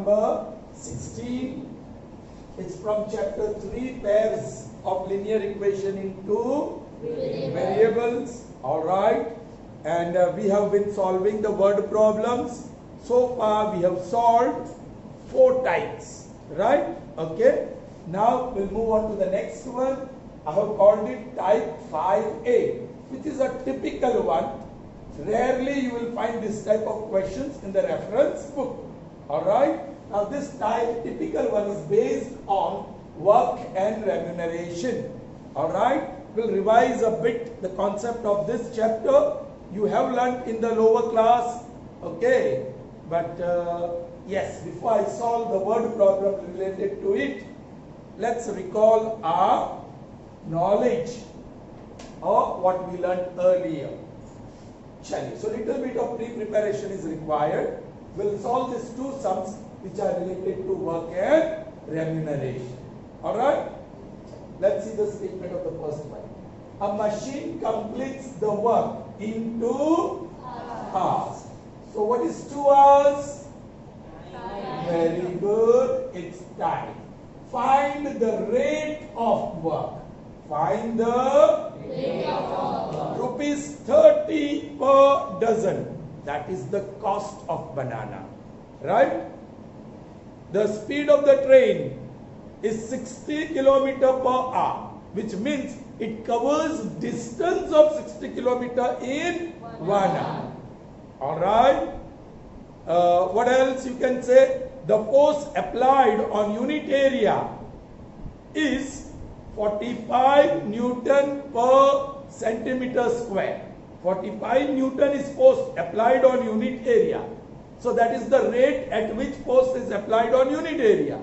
number 16. It's from chapter 3, pairs of linear equation into variables. Alright. And we have been solving the word problems. So far we have solved 4 types. Right? Okay. Now we'll move on to the next one. I have called it type 5A, which is a typical one. Rarely you will find this type of questions in the reference book. Alright. Now this type, typical one, is based on work and remuneration. Alright. We'll revise a bit the concept of this chapter. You have learnt in the lower class. Okay. But yes, before I solve the word problem related to it, let's recall our knowledge or what we learned earlier. So little bit of pre-preparation is required. We'll solve these 2 sums which are related to work and remuneration. Alright? Let's see the statement of the first one. A machine completes the work in 2 hours. So what is 2 hours? Very good. It's time. Find the rate of work. Find the rate of work. Rupees 30 per dozen. That is the cost of banana. Right? The speed of the train is 60 km per hour, which means it covers distance of 60 km in 1 hour. Alright? What else you can say? The force applied on unit area is 45 Newton per centimeter square. 45 Newton is force applied on unit area. So that is the rate at which force is applied on unit area.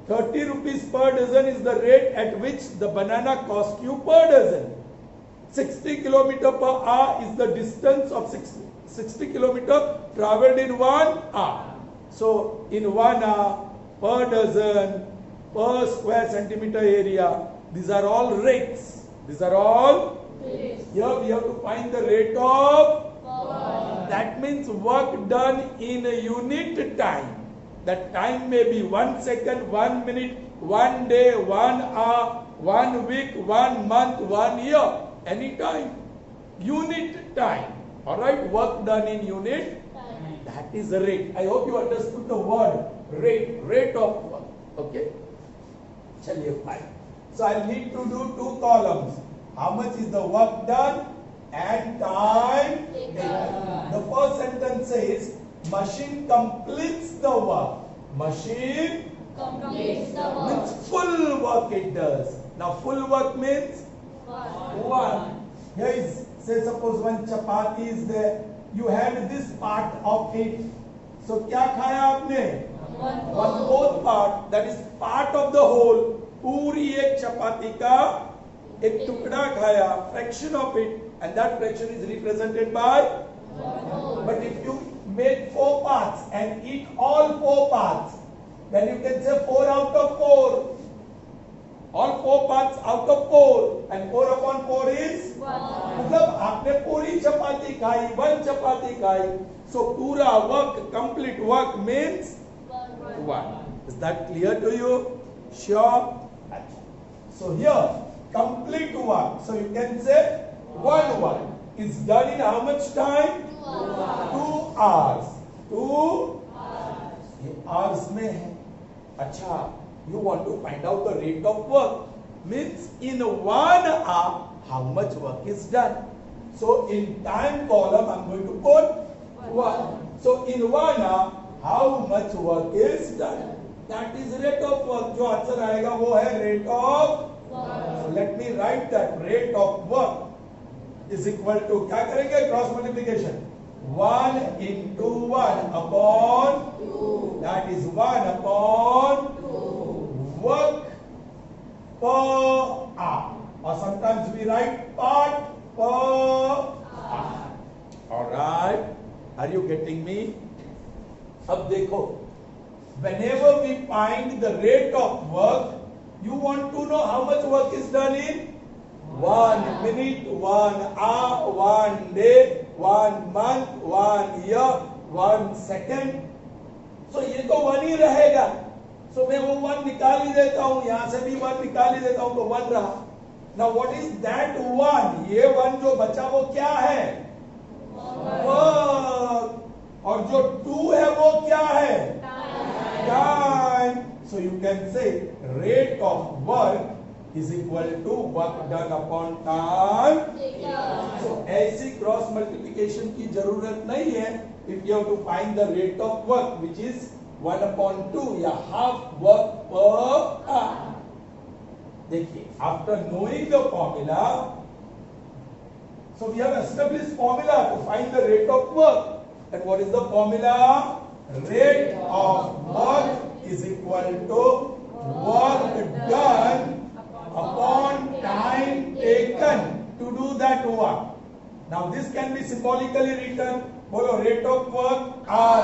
30 rupees per dozen is the rate at which the banana costs you per dozen. 60 km per hour is the distance of 60 km traveled in 1 hour. So in 1 hour, per dozen, per square centimeter area, these are all rates. These are all rates. Here we have to find the rate of work. That means work done in a unit time. That time may be 1 second, 1 minute, 1 day, 1 hour, 1 week, 1 month, 1 year. Any time. Unit time. Alright, work done in unit time. That is the rate. I hope you understood the word rate. Rate of work. Okay? Chaliye, fine. So I need to do 2 columns. How much is the work done and time taken. The first sentence says, machine completes the work. Machine completes the work. Means full work it does. Now full work means? 1. Here is, say suppose 1 chapati is there. You had this part of it. So kya khaya aapne? 1/4 part. That is part of the whole. Puri ek chapati ka ek tukda khaya. Fraction of it. And that fraction is represented by? But if you make 4 parts and eat all 4 parts, then you can say 4 out of 4. All 4 parts out of 4. And 4 upon 4 is? 1. मतलब आपने पूरी चपाती खाई, 1 चपाती खाई. So पूरा work, complete work means 1. Is that clear to you? Sure? So here, complete work. So you can say 1 work is done in how much time? 2 hours. 2 hours में है. अच्छा, you want to find out the rate of work. Means in 1 hour, how much work is done. So in time column, I'm going to put 1. So in 1 hour, how much work is done. That is rate of work. जो answer आएगा वो है rate of work. So let me write that rate of work is equal to, क्या करेंगे? Cross multiplication. 1 into 1 upon 2. That is 1 upon 2. Work per hour. Or sometimes we write part per hour. Alright. Are you getting me? अब देखो. Whenever we find the rate of work, you want to know how much work is done in 1 minute, 1 hour, 1 day, 1 month, 1 year, 1 second. सो ये तो 1 ही रहेगा, सो मैं वो 1 निकाल ही देता हूं, यहां से भी 1 निकाल ही देता हूं, तो 1 रहा। Now what is that 1? ये 1 जो बचा वो क्या है? वर्क। और जो 2 है वो क्या है? Time. So you can say rate of work is equal to work done upon time. So ऐसी क्रॉस मल्टीप्लिकेशन की जरूरत नहीं है if you have to find the rate of work which is 1 upon 2 या half work per hour. देखिए, after knowing the formula, so we have established formula to find the rate of work. And what is the formula? Rate of work is equal to work done upon time taken to do that work. Now this can be symbolically written. Bolo, rate of work R,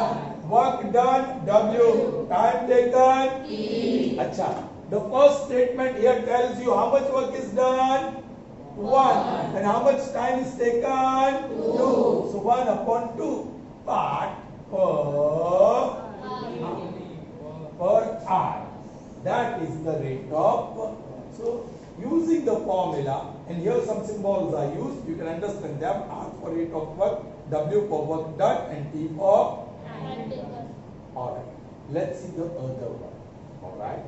work done W, time taken T. Acha, the first statement here tells you how much work is done? 1. And how much time is taken? 2. So 1 upon 2. But per hour. That is the rate of work. So using the formula, and here some symbols are used, you can understand them. R for rate of work, W for work done, and T for time taken. Alright, let's see the other one. Alright.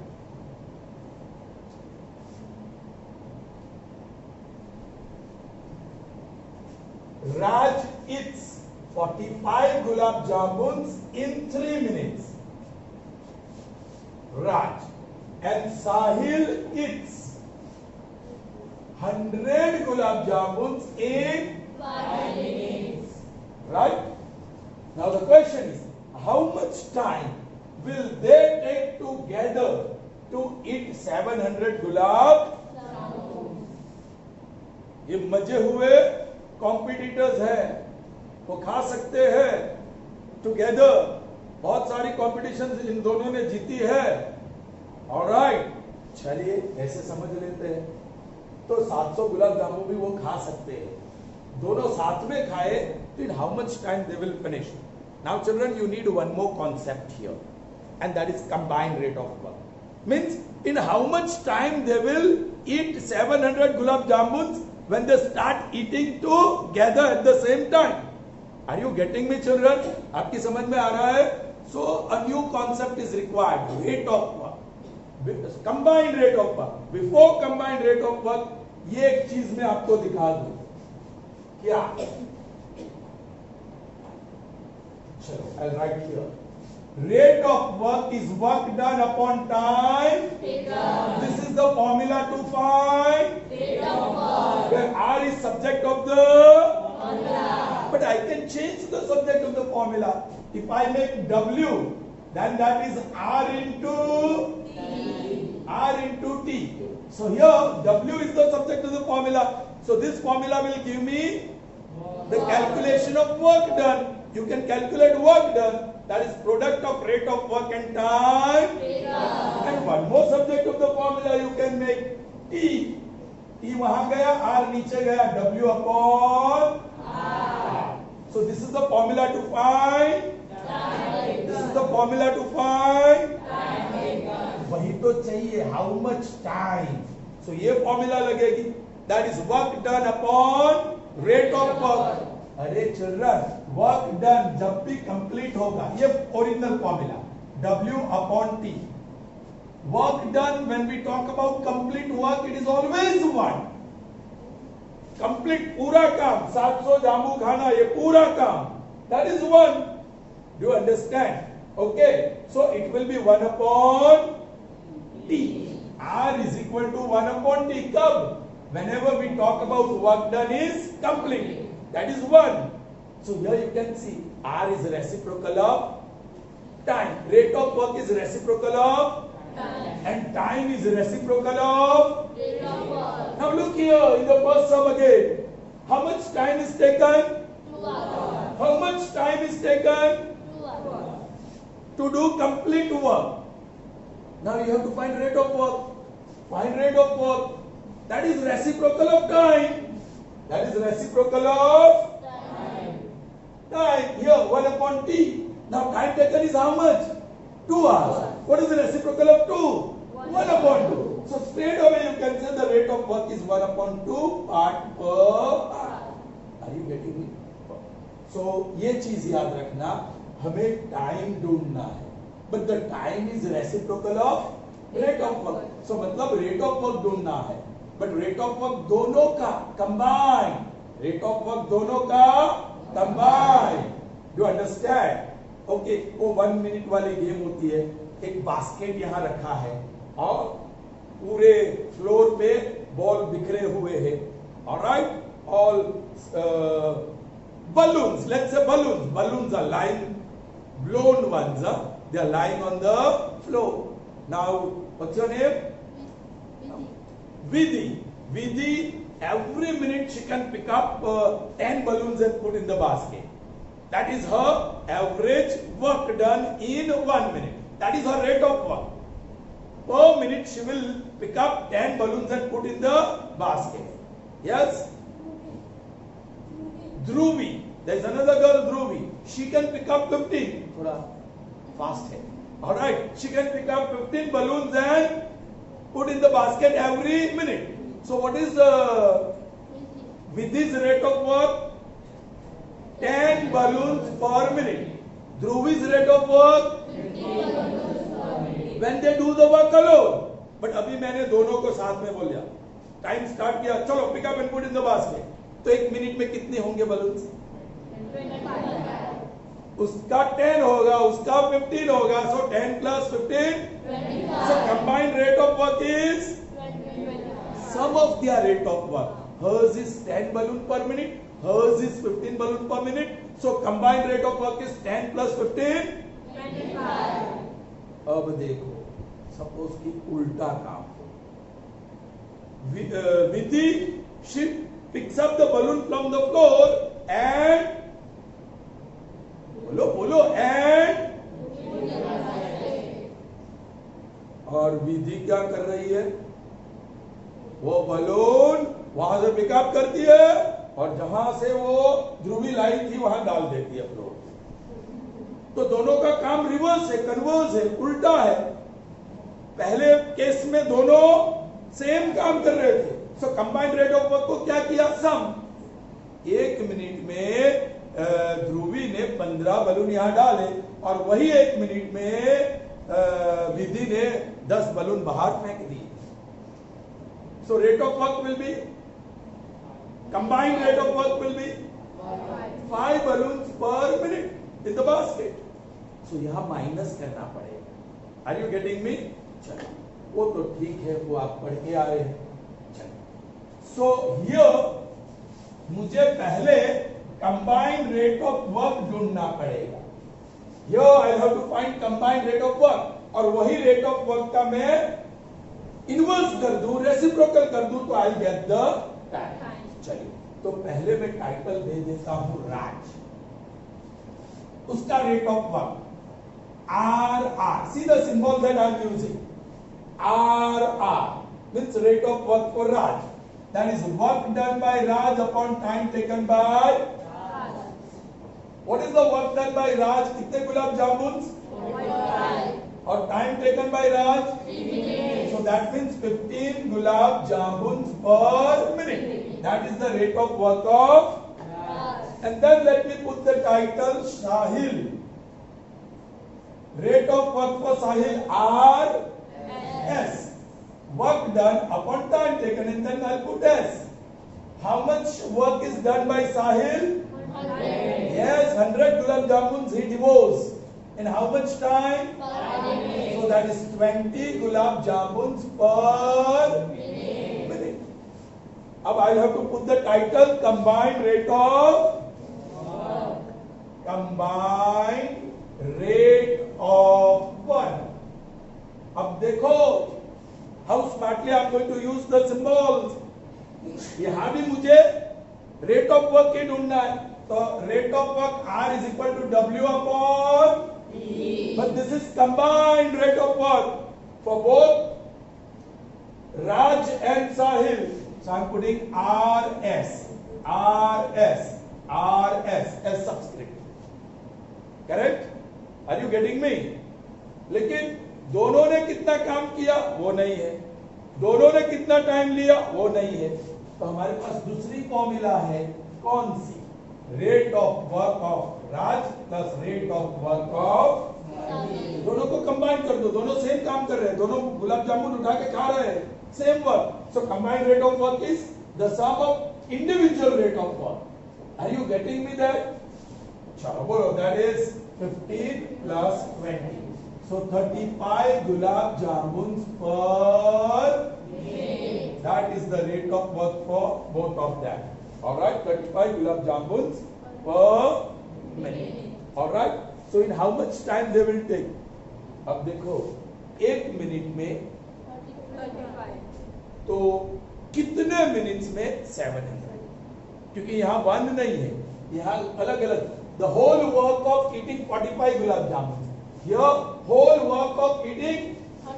Raj eats 45 gulab jamuns in 3 minutes. Raj. And Sahil eats 100 gulab jamuns in 5 minutes. Right? Now the question is, how much time will they take together to eat 700 gulab jamuns? ये मजे हुए competitors हैं, वो खा सकते हैं together. बहुत सारी कॉम्पिटिशन्स इन दोनों ने जीती है। ऑलराइट, चलिए ऐसे समझ लेते हैं। तो 700 गुलाब जामुन भी वो खा सकते हैं, दोनों साथ में खाए तो in how much time they will finish. Now children, you need one more concept here, and that is combined rate of work. Means in how much time they will eat 700 gulab jamun when they start eating together at the same time. Are you getting me, children? आपकी समझ में आ रहा है? So a new concept is required, rate of work, combined rate of work. Before combined rate of work, ये एक चीज मैं आपको दिखा दूं, क्या? चलो, I'll write here. Rate of work is work done upon time. This is the formula to find rate of work, where R is subject of the formula. But I can change the subject of the formula. If I make W, then that is R into T. R into T. So here W is the subject of the formula. So this formula will give me the calculation of work done. You can calculate work done. That is product of rate of work and time. And one more subject of the formula you can make T. T वहां गया, R नीचे गया, W upon R. So this is the formula to find time. This is the formula to find time. वही तो चाहिए, how much time. So ये formula लगेगी. That is work done upon rate of work. अरे children, work done जब भी complete होगा, ये original formula W upon T. Work done, when we talk about complete work, it is always 1. Complete पूरा काम, 700 जामू खाना, ये पूरा काम, that is 1. Do you understand? Okay, so it will be 1 upon T. R is equal to 1 upon T. कब? Whenever we talk about work done is complete. That is 1. So here you can see R is reciprocal of time. Rate of work is reciprocal of time. And time is reciprocal of rate of work. Now look here in the first sum again. How much time is taken? 2 hours. How much time is taken? 2 hours. To do complete work. Now you have to find rate of work. Find rate of work. That is reciprocal of time. That is reciprocal of time. Time. Here 1 upon T. Now time taken is how much? 2 hours. What is the reciprocal of 2? 1 upon 2. So straight away you can say the rate of work is 1 upon 2 part per hour. Are you getting me? So ये चीज याद रखना, हमें time ढूंढना है, but the time is reciprocal of rate of work. So मतलब rate of work ढूंढना है, but rate of work दोनों का combine, rate of work दोनों का combine. Do you understand? Okay, वो 1 मिनट वाली गेम होती है. एक बास्केट यहाँ रखा है और पूरे फ्लोर पे बॉल बिखरे हुए हैं. Alright, all balloons. Let's say balloons. Balloons are lying, blown ones. They are lying on the floor. Now, what's your name? Vidhi. Vidhi. Every minute she can pick up 10 balloons and put in the basket. That is her average work done in 1 minute. That is her rate of work. Per minute she will pick up 10 balloons and put in the basket. Yes? Dhruvi. There is another girl, Dhruvi. She can pick up 15. Thoda fast hai. Alright. She can pick up 15 balloons and put in the basket every minute. So what is the Vidhi's rate of work? 10 balloons per minute. Dhruvi's rate of work? 15 balloons per minute. When they do the work alone. But अभी मैंने दोनों को साथ में बोल दिया. Time start किया, चलो pick up and put in the basket. तो 1 मिनट में कितने होंगे बलून्स? उसका 10 होगा, उसका 15 होगा. सो 10 plus 15. So combined rate of work is sum of their rate of work. Hers is 10 balloon per minute. Hers is 15 balloon per minute. So combined rate of work is 10 plus 15. 25. अब देखो, suppose कि उल्टा काम हो. Vidhi, she picks up the balloon from the floor and बोलो and और विधि क्या कर रही है? वो बलून वहां से पिकअप करती है और जहां से वो ध्रुवी लाई थी वहां डाल देती है फ्लोर. तो दोनों का काम रिवर्स है, कन्वर्स है, उल्टा है. पहले केस में दोनों सेम काम कर रहे थे. सो कंबाइंड रेट ऑफ वर्क को क्या किया? सम. 1 मिनट में ध्रुवी ने 15 बलून यहां डाले और वही 1 मिनट में विधि ने 10 बलून बाहर फेंक दिए. So rate of work will be, combined rate of work will be 5 balloons per minute in the basket. So यहां माइनस करना पड़ेगा. Are you getting me? चलो वो तो ठीक है, वो आप पढ़ के आ रहे हैं. चलो सो हियर मुझे पहले कंबाइंड रेट ऑफ वर्क ढूंढना पड़ेगा. Here I have to find combined rate of work और वही रेट ऑफ वर्क का मैं इनवर्स कर दूं, रेसिप्रोकल कर दूं तो आई गेट द टाइम. चलिए तो पहले मैं टाइटल दे देता हूं राज. उसका rate of work RR. See the symbol that I am using. RR means rate of work for Raj. That is work done by Raj upon time taken by Raj. What is the work done by Raj? कितने गुलाब जामुन? 4.5. और time taken by Raj? 3 minutes. So that means 15 gulab jamuns per minute. That is the rate of work of Raj. And then let me put the title Sahil. Rate of work for Sahil RS. Work done upon time taken, and then I'll put S. How much work is done by Sahil? 100. Yes, 100 gulab jamuns he devours. In how much time? 5 minutes. So that is 20 gulab jamuns per minute. Now I'll have to put the title combined rate of work. Combined rate of work. अब देखो how smartly I'm going to use the symbols. यहां भी मुझे rate of work ही ढूंढना है. तो rate of work R is equal to W upon E. But this is combined rate of work for both Raj and Sahil. So I'm putting RS, RS, RS as subscript. Correct? Are you getting me? लेकिन दोनों ने कितना काम किया वो नहीं है, दोनों ने कितना टाइम लिया वो नहीं है। तो हमारे पास दूसरी फॉर्मूला है, कौन सी? Rate of work of Raj plus rate of work of, दोनों को कंबाइन कर दो, दोनों सेम काम कर रहे हैं, दोनों गुलाब जामुन उठा के खा रहे हैं, same work. So combined rate of work is the sum of individual rate of work. Are you getting me that? चलो बोलो, that is 15 plus 20, so 35 gulab jamuns per day. That is the rate of work for both of them. All right, 35 gulab jamuns per minute. All right, so in how much time they will take? अब देखो, 1 minute में 35, तो कितने minutes में 700? क्योंकि यहाँ 1 नहीं है, यहाँ अलग अलग। The whole work of eating 45 gulab jamuns. Here, whole work of eating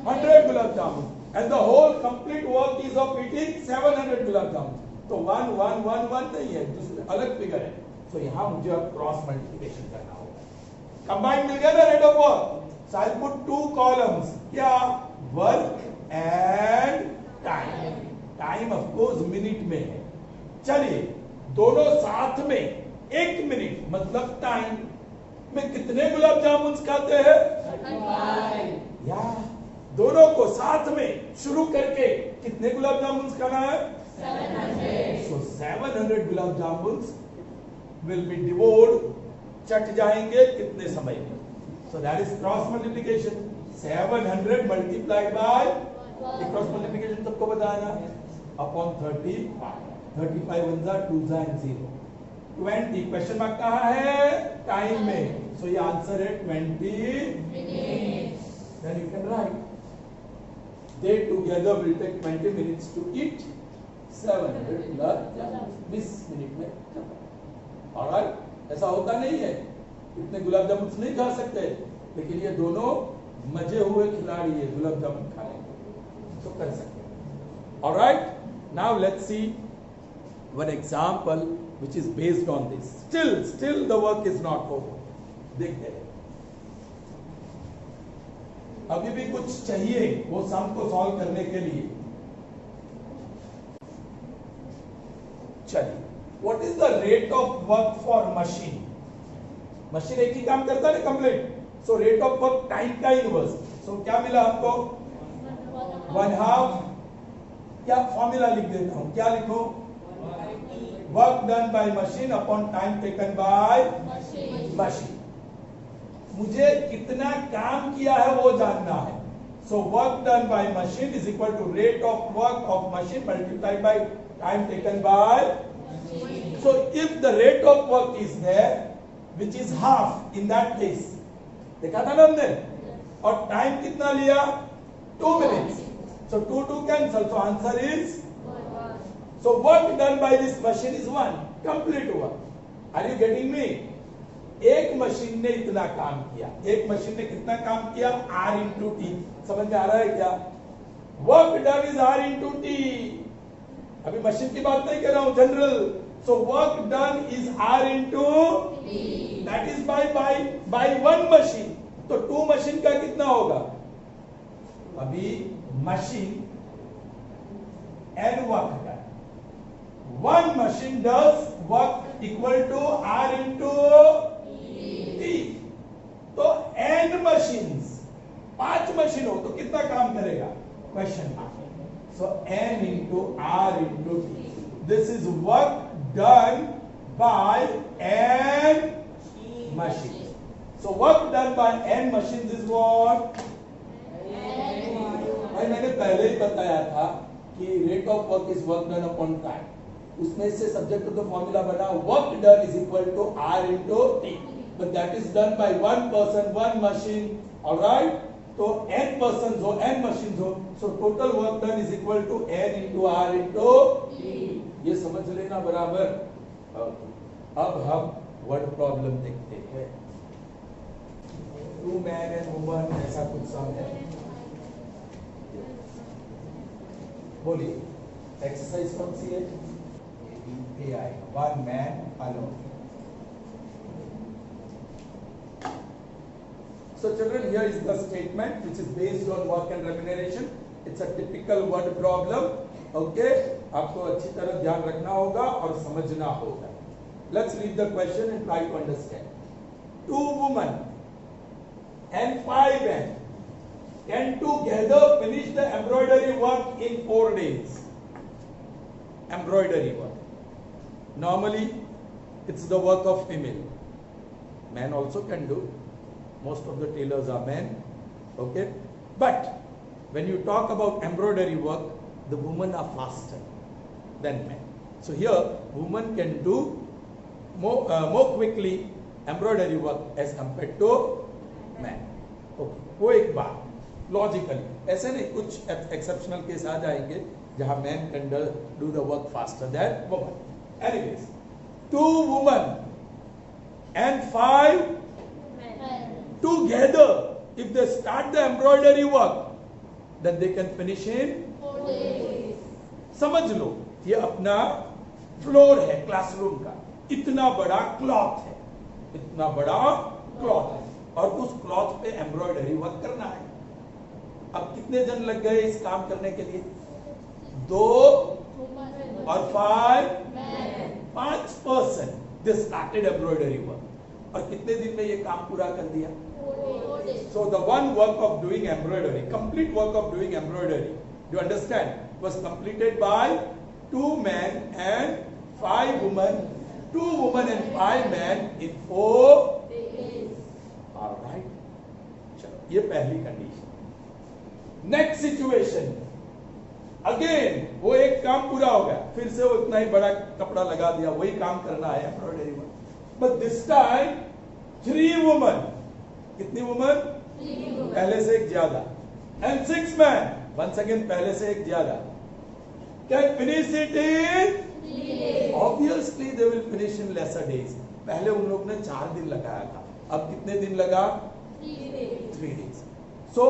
100 gulab jamuns, and the whole complete work is of eating 700 gulab jamuns. तो 1 1 1 1 नहीं है, दूसरे अलग फिगर है। तो यहाँ मुझे अब क्रॉस मल्टीप्लिकेशन करना होगा। कंबाइन मिल गया ना rate of work. So I'll put 2 columns. क्या? Work and time. Time of course minute में है। चलिए, दोनों साथ में 1 मिनट मतलब टाइम में कितने गुलाब जामुन खाते हैं? 35। या दोनों को साथ में शुरू करके कितने गुलाब जामुन खाना है? 700। So 700 gulab jamun will be devoured, चट जाएंगे कितने समय में? So that is cross multiplication. 700 multiplied by, cross multiplication सबको बताना है, अपॉन 35। 35 1 जा 2 जा 0, 20। क्वेश्चन मार्क कहाँ है? टाइम में। सो ये आंसर है 20 minutes. Then you can write they together will take 20 minutes to eat 700 gulab jamun, 20 minute में। ऑलराइट, ऐसा होता नहीं है, इतने गुलाब जामुन नहीं खा सकते, लेकिन ये दोनों मजे हुए खिलाड़ी है गुलाब जामुन खाने को, तो कर सकते। Alright, now let's see one example which is based on this. Still the work is not over. देखते हैं, अभी भी कुछ चाहिए वो सम को सॉल्व करने के लिए। चलिए, what is the rate of work for machine? Machine एक ही काम करता है ना, complete. So rate of work time का इनवर्स। सो क्या मिला हमको? 1/2। क्या फॉर्मूला लिख देता हूं, क्या लिखो? Work done by machine upon time taken by machine. मुझे कितना काम किया है वो जानना है। So work done by machine is equal to rate of work of machine multiplied by time taken by. So if the rate of work is there which is half in that case, देखा था ना हमने, और time कितना लिया? 2 minutes. So 2 2 cancel, so answer is 1. so work done by this machine is 1 complete work. Are you getting me? एक machine ने इतना काम किया, एक मशीन ने कितना काम किया? R into T। समझ में आ रहा है क्या? Work done is R into T। अभी मशीन की बात नहीं कर रहा हूं, general. So work done is R into T. that is by 1 machine। तो 2 मशीन का कितना होगा? अभी machine n work done, 1 machine does work equal to R into T। तो n machines, 5 मशीन हो तो कितना काम करेगा? Question mark. So n into R into T, this is work done by n machines. So work done by n machines is what? भाई मैंने पहले ही बताया था कि rate of work is work done upon time, उसमें से subject तो formula बना work done is equal to R into T, but that is done by 1 person 1 machine। Alright, तो n persons हो n machines हो, so total work done is equal to n into R into T। ये समझ लेना बराबर। अब हम word problem देखते हैं। 2 men and woman ऐसा कुछ सम है, बोलिए एक्सरसाइज कौन सी है? AI 1 man alone। So children, here is the statement which is based on work and remuneration. It's a typical word problem. Okay, आपको अच्छी तरह ध्यान रखना होगा और समझना होगा. Let's read the question and try to understand. 2 women and 5 men can together finish the embroidery work in 4 days. Embroidery work. Normally, it's the work of female. Men also can do. Most of the tailors are men. Okay, but when you talk about embroidery work, the women are faster than men. So here, women can do more quickly embroidery work as compared to men. Okay, वो एक बात logically. ऐसे नहीं, कुछ exceptional case आ जाएंगे जहाँ men can do the work faster than women. Anyways, 2 women and 5 together, if they start the embroidery work, then they can finish in 4 days. समझ लो, ये अपना फ्लोर है क्लासरूम का. इतना बड़ा क्लॉथ है, इतना बड़ा क्लॉथ है, और उस क्लॉथ पे एम्ब्रॉयडरी वर्क करना है. अब कितने जन लग गए इस काम करने के लिए? 2 और 5 person they started embroidery work. और कितने दिन में ये काम पूरा कर दिया? 4 days. So the one work of doing embroidery, complete work of doing embroidery, you understand, was completed by 2 men and 5 women, 2 women and 5 men in 4 days. All right. चलो, ये पहली कंडीशन. नेक्स्ट सिचुएशन, अगेन वो एक काम पूरा हो गया, फिर से वो इतना ही बड़ा कपड़ा लगा दिया, वही काम करना है embroidery work. But this time 3 woman, कितनी वुमन? 3 women. पहले से एक ज्यादा, एंड 6 मैन, वंस अगेन पहले से एक ज्यादा, can finish it in 3 days. Obviously they will finish in laser days. पहले उन लोग ने 4 दिन लगाया था, अब कितने दिन लगा? 3 days. 3 days. So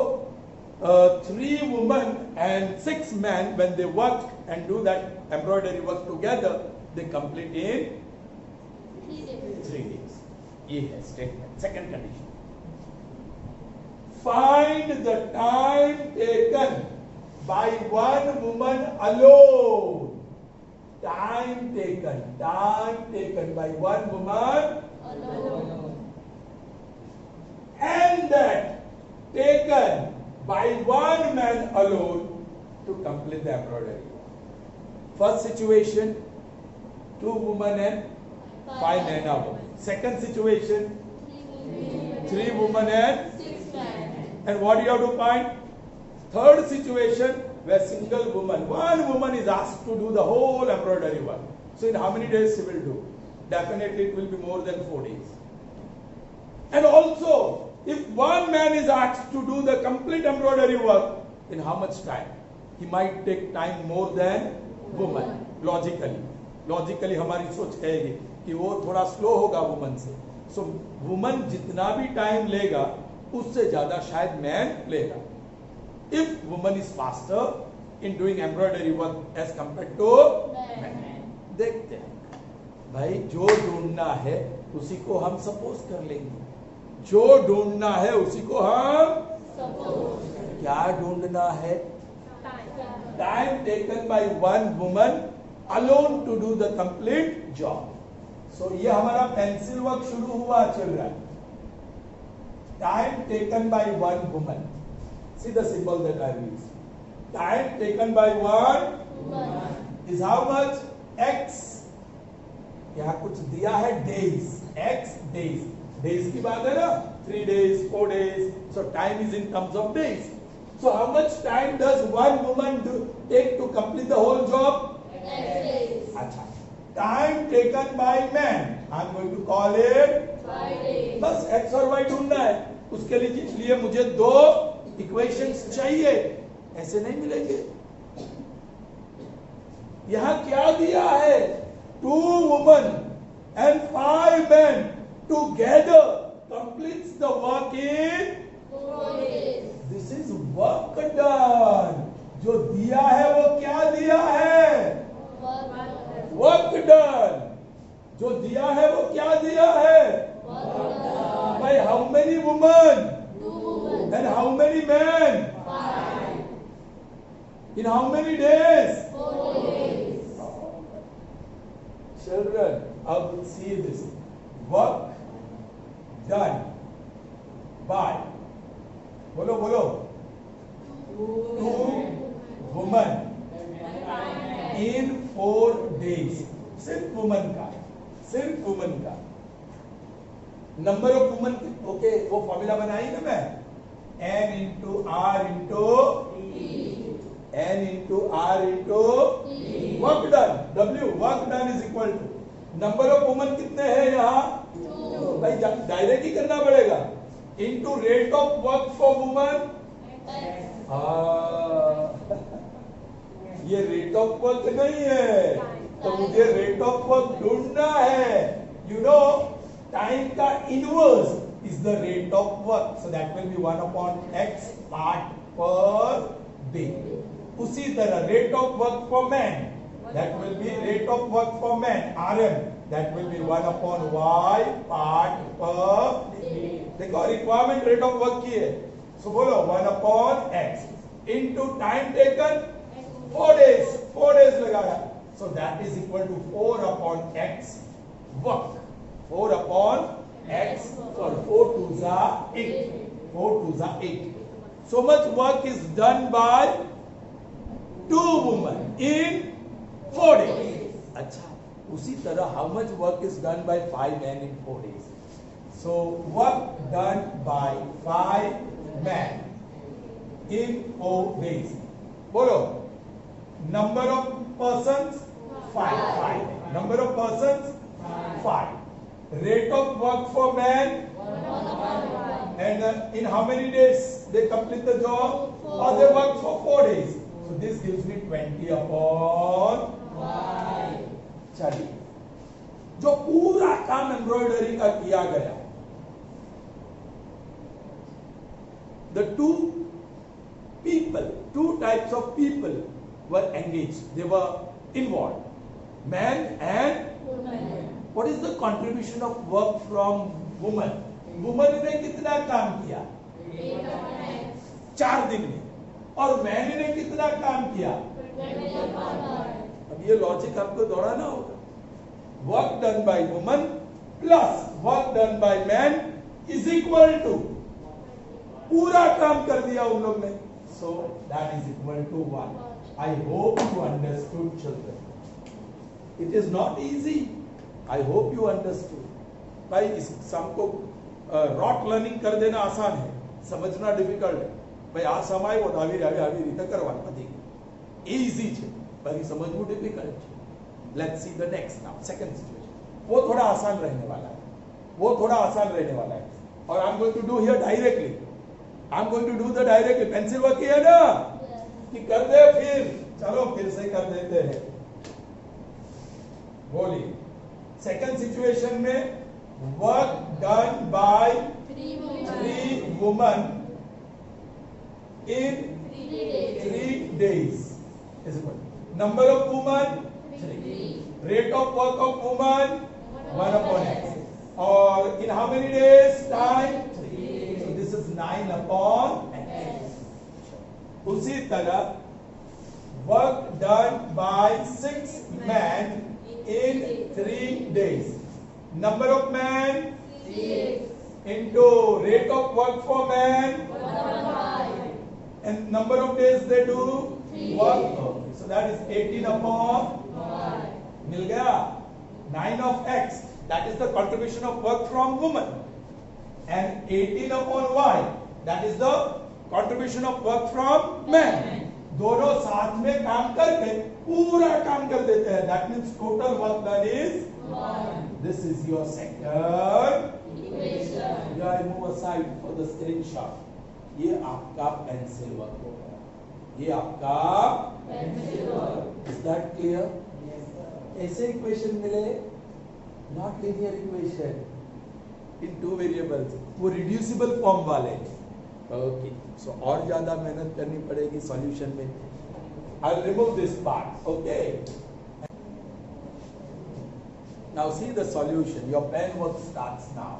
3 women and 6 men, when they work and do that embroidery work together, they complete in 3 days. 3 days. ये है statement. Second condition. Find the time taken by one woman alone. Time taken by one woman, Alone. and that taken by one man alone to complete the embroidery. First situation, 2 women and 5 men are working. Second situation, 3 women and 6 men. and what you have to find? Third situation, where single woman, one woman is asked to do the whole embroidery work. So in how many days she will do? Definitely it will be more than 4 days. And also, if one man is asked to do the complete embroidery work, in how much time? He might take time more than woman. Logically हमारी सोच कहेगी कि वो थोड़ा slow होगा woman से. So woman जितना भी टाइम लेगा उससे ज्यादा शायद मैन लेगा. If woman is faster in doing embroidery work as compared to men. देखते हैं भाई, जो ढूंढना है उसी को हम सपोज कर लेंगे. जो ढूंढना है उसी को हम, Suppose. क्या ढूंढना है? Time. Time taken by one woman alone to do the complete job. So ये हमारा पेंसिल वर्क शुरू हुआ, चल रहा है. Time taken by one woman. See the symbol that I have used. Time taken by one Woman. is how much? X. यहाँ कुछ दिया है days. X days. Days की बात है ना? 3 days, 4 days. So time is in terms of days. So how much time does one woman take to complete the whole job? X days. अच्छा. Time taken by man. I'm going to call it. 5 days. बस x और y ढूंढना है. उसके लिए मुझे 2 equations चाहिए. ऐसे नहीं मिलेंगे. यहां क्या दिया है? 2 women and 5 men together completes the work in 4 days. This is work done. जो दिया है वो क्या दिया है? Work done. जो दिया है वो क्या दिया है? Work done. By how many women? 2 And how many men? 5. In how many days? 4 days. Children, I will see this. Work done by, bolo bolo, 2 women in 4 days. सिर्फ वुमन का, सिर्फ वुमन का. नंबर ऑफ वुमन, ओके, वो formula बनाई ना मैं, n into r into n into r into work done, w work done is equal to number of woman कितने हैं यहाँ? 2. भाई डायरेक्ट ही करना पड़ेगा. into rate of work for woman. ये रेट ऑफ वर्क नहीं है, तो मुझे रेट ऑफ वर्क ढूंढना है. यू नो, टाइम का inverse is the rate of work, so that will be 1/x part per day. उसी तरह rate of work for man, that will be rate of work for man RM, that will be 1/y part per day. देखो requirement rate of work की है, सो बोलो 1/x into time taken 4 days, 4 days लगाया, so that is equal to 4/x work. 4/x, sorry, 4 2s are 8. 4 2s are 8. So much work is done by 2 women in 4 days. अच्छा, उसी तरह how much work is done by 5 men in 4 days? So work done by 5 men in 4 days. बोलो. Number of persons 5. Number of persons 5. Rate of work for man, and in how many days they complete the job? 4. Or they work for 4 days. So this gives me 20/5. चलिए, जो पूरा काम embroidery का किया गया, the two types of people were engaged, they were involved, man and what is the contribution of work from woman? woman ने कितना काम किया? 4 दिन में. और मैन ने कितना काम किया? अब ये लॉजिक आपको दोहराना होगा. Work done by woman plus work done by man is equal to, पूरा काम कर दिया उन लोग ने, so that is equal to 1. I hope you understood, children. It is not easy. I hope you understood. भाई इस सम को रॉट लर्निंग कर देना आसान है, समझना डिफिकल्ट है. भाई આ સમય वो આવી રીતે કરવાનું બધી ઈઝી છે, બાકી સમજવું ડિફિકલ્ટ છે. Let's see the next now, second situation. वो थोड़ा आसान रहने वाला है, वो थोड़ा आसान रहने वाला है. और I'm going to do here directly. I'm going to do the directly. Pencil work किया ना कि कर दे, फिर चलो फिर से कर देते हैं. बोलिए. सेकंड सिचुएशन में work done bye 3 women in 3 days is equal. Number of women 3. Rate of work of woman 1/x. Or in how many days time? 3. So this is 9/x. उसी तरह work done by 6 men in 3 days. Number of men 6 into rate of work for man 1/5. and number of days they do 3. work. So that is 18/1. मिल गया. 9/x, that is the contribution of work from woman, and 18/y, that is the contribution of work from man. दोनों साथ में काम करके पूरा काम कर देते हैं. That means total work done is 1. this is your second Equation. Yeah, I move aside for the screenshot. ये आपका पेंसिल वर्क होगा, ये आपका Pencil work. Is that clear? ऐसे इक्वेशन मिले, not linear equation in 2 variables, वो reducible form वाले. Okay, so और ज्यादा मेहनत करनी पड़ेगी सॉल्यूशन में. I will remove this part. Okay, now see the solution. Your pen work starts now.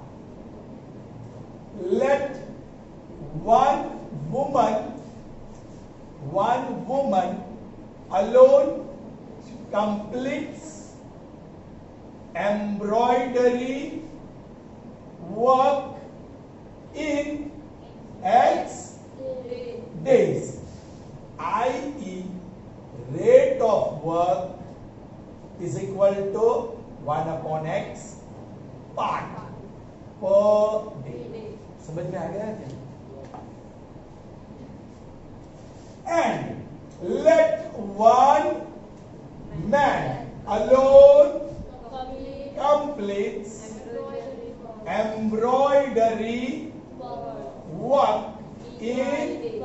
Let one woman alone completes embroidery work in X days, i.e. rate of work is equal to 1 upon X part per day. समझ में आ गया क्या? And let one man alone completes embroidery work in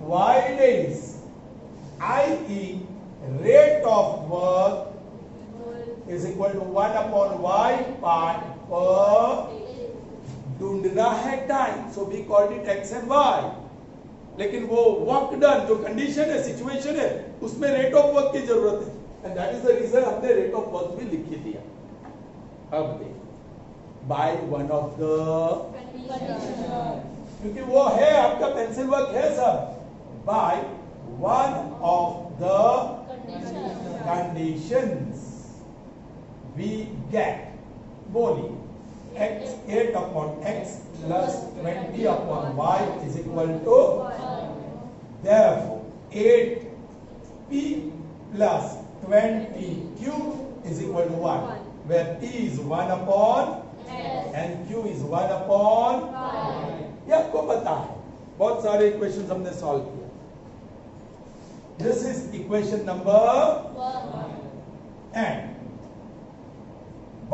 Y days, i.e. rate of work is equal to 1 upon Y part per. ढूंढना है time, so we called it X and Y. लेकिन वो work done जो condition है, situation है, उसमें rate of work की जरूरत है, and that is the reason हमने रेट ऑफ वर्क भी लिख दिया. अब देखिए बाय वन ऑफ द, क्योंकि वो है आपका पेंसिल वर्क है सब, by one of the conditions we get, बोलिए x 8 upon x plus 20 upon y is equal to, therefore 8p plus 20q is equal to 1, where p is 1 upon and q is 1 upon. ये आपको पता है, बहुत सारे equations हमने solve किया. This is equation number 1, and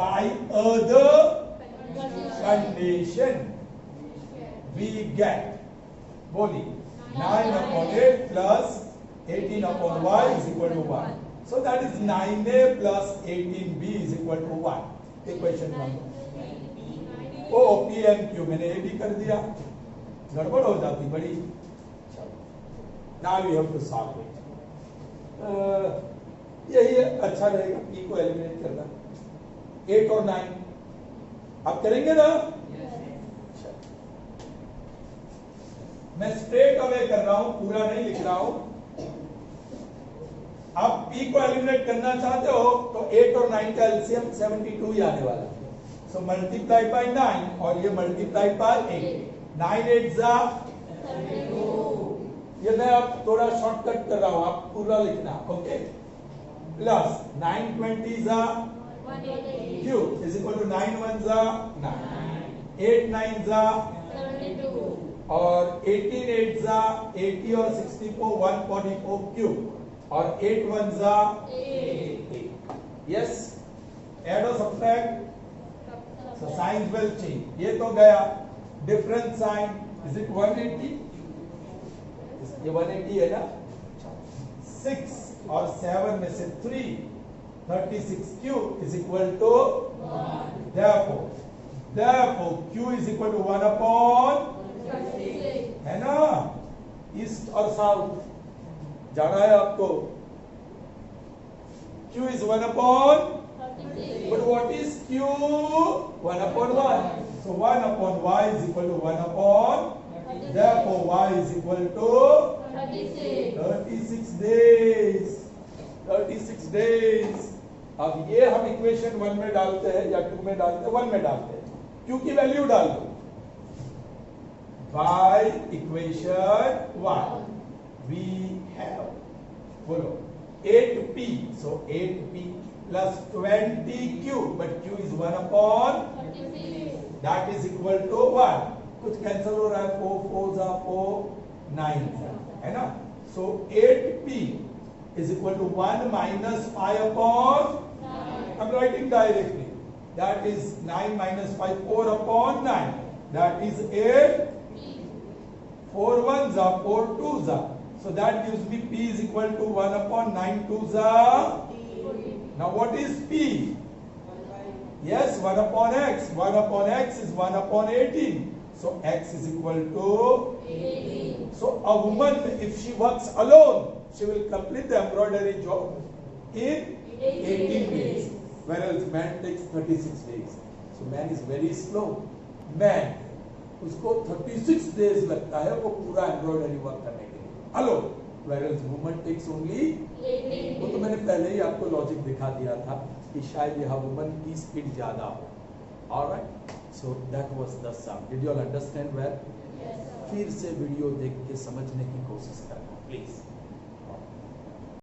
by other condition we get, बोली 9 upon 8 plus 18 upon y is equal to 1. So that is 9a plus 18b is equal to 1. Equation number. O p and q मैंने a भी कर दिया, गड़बड़ हो जाती बड़ी. Now we have to solve it. यही अच्छा रहेगा p को एलिमिनेट करना. 8 और 9 आप करेंगे ना? मैं स्ट्रेट अवे कर रहा हूं, पूरा नहीं लिख रहा हूं. आप p को एलिमिनेट करना चाहते हो तो 8 और 9 का एलसीएम 72 ही आने वाला है. सो मल्टीप्लाई बाय 9 और ये मल्टीप्लाई बाय 8. 9 8 जा 32. ये मैं अब थोड़ा शॉर्टकट कर रहा हूं, आप पूरा लिखना. ओके, प्लस 9 20 जा q is equal to 9 1 जा 9, 8 9 जा 72, और 18 8 जा 80 और 64 144 q और 8 1 जा 8. यस, ऐड और subtract, so science will change. ये तो गया डिफरेंट साइन. Is it 180? ये 180 है ना. 6 और 7 में से 3, 36q is equal to 1. Therefore q is equal to 1 upon, 36, है ना. ईस्ट और साउथ जाना है आपको. q is 1 upon, 36, but what is q? 1 upon y. So 1 upon y is equal to 1 upon, therefore y is equal to 36, 36 days. 36 days. अब ये हम equation 1 में डालते हैं या 2 में डालते हैं, 1 में डालते हैं. q की वैल्यू डाल दो. बाय इक्वेशन 1 वी हैव, बोलो 8p, so 8p plus 20q, but q is 1 upon, 36, that is equal to 1. कुछ कैंसिल हो रहा है, 4 4 जा 4, 9 है ना. So 8p is equal to 1 minus 5 upon, 9, I'm writing directly, that is 9 minus 5, 4 upon 9, that is 8, 4 1s are 4 2s are, so that gives me p is equal to 1 upon 9 2s are. Now what is p? Yes, 1 upon x. 1 upon x is 1 upon 18, so x is equal to 18, So a woman, if she works alone, she will complete the embroidery job in 18 days, whereas man takes 36 days. So man is very slow. Man, उसको 36 days लगता है वो पूरा embroidery work करने के लिए। Hello, whereas woman takes only, वो तो मैंने पहले ही आपको लॉजिक दिखा दिया था कि शायद यह वुमन की स्पीड ज्यादा हो। Alright, so that was the sum. Did you all understand well? फिर से वीडियो देख के समझने की कोशिश करना प्लीज।